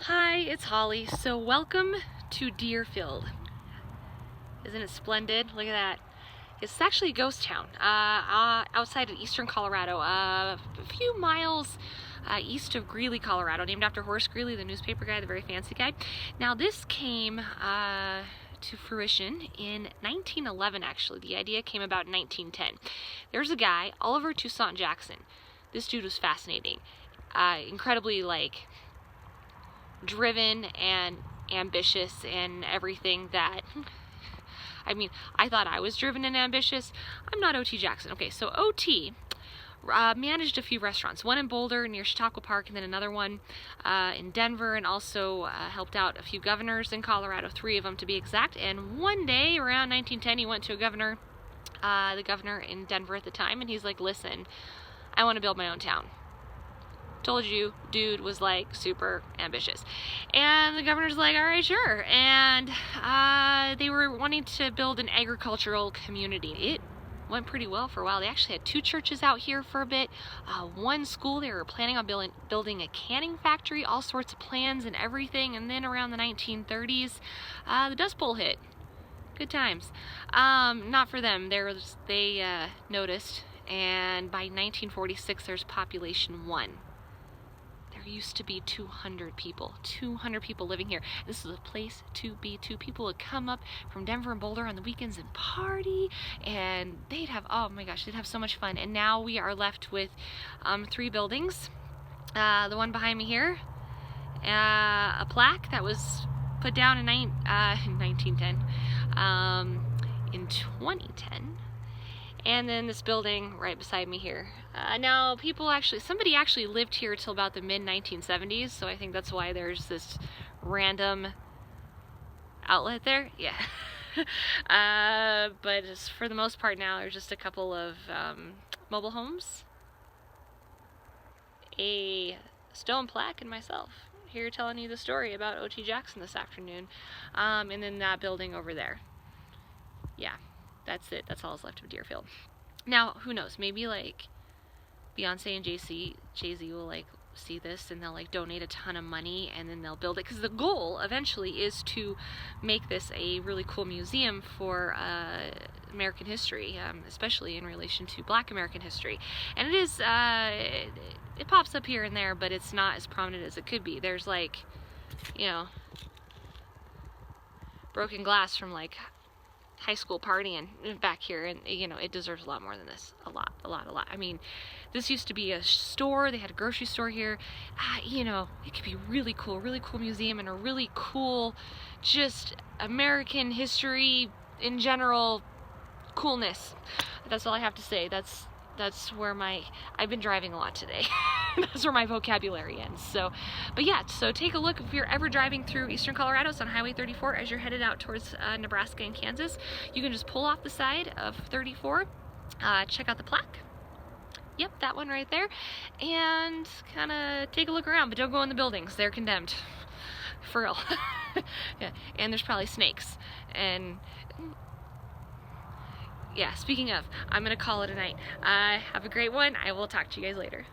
Hi, it's Holly. So welcome to Dearfiled. Isn't it splendid? Look at that. It's actually a ghost town outside of eastern Colorado, a few miles east of Greeley, Colorado, named after Horace Greeley, the newspaper guy, the very fancy guy. Now this came to fruition in 1911, actually. The idea came about in 1910. There's a guy, Oliver Toussaint Jackson. This dude was fascinating. Incredibly, driven and ambitious and everything that... I thought I was driven and ambitious. I'm not O.T. Jackson. Okay, so O.T. Managed a few restaurants, one in Boulder near Chautauqua Park, and then another one in Denver, and also helped out a few governors in Colorado, 3 of them to be exact. And one day around 1910, he went to the governor in Denver at the time, and he's like, listen, I want to build my own town. Told you, dude was super ambitious. And the governor's like, all right, sure. And they were wanting to build an agricultural community. It went pretty well for a while. They actually had 2 churches out here for a bit, 1 school. They were planning on building a canning factory, all sorts of plans and everything. And then around the 1930s, the Dust Bowl hit. Good times. Not for them. They noticed, and by 1946, there's population 1. There used to be 200 people living here. This is a place to be. People would come up from Denver and Boulder on the weekends and party, and they'd have, oh my gosh, they'd have so much fun. And now we are left with 3 buildings. The one behind me here, a plaque that was put down in 1910, in 2010. And then this building right beside me here. Now, somebody actually lived here till about the mid-1970s, so I think that's why there's this random outlet there. Yeah. But for the most part now, there's just a couple of mobile homes, a stone plaque, and myself here telling you the story about O.T. Jackson this afternoon, and then that building over there. Yeah. That's it. That's all that's left of Dearfield. Now, who knows? Maybe Beyonce and Jay-Z will see this and they'll donate a ton of money and then they'll build it, because the goal eventually is to make this a really cool museum for American history, especially in relation to Black American history. And it is it pops up here and there, but it's not as prominent as it could be. There's broken glass from high school partying back here, and it deserves a lot more than this. A lot. I mean, this used to be a store. They had a grocery store here. It could be really cool museum, and a really cool just American history in general coolness. That's all I have to say. That's where I've been driving a lot today. That's where my vocabulary ends. So take a look if you're ever driving through eastern Colorado. It's on Highway 34 as you're headed out towards Nebraska and Kansas. You can just pull off the side of 34, check out the plaque. Yep, that one right there, and kind of take a look around, but don't go in the buildings. They're condemned. For real. Yeah, and there's probably snakes. And yeah, speaking of, I'm going to call it a night. Have a great one. I will talk to you guys later.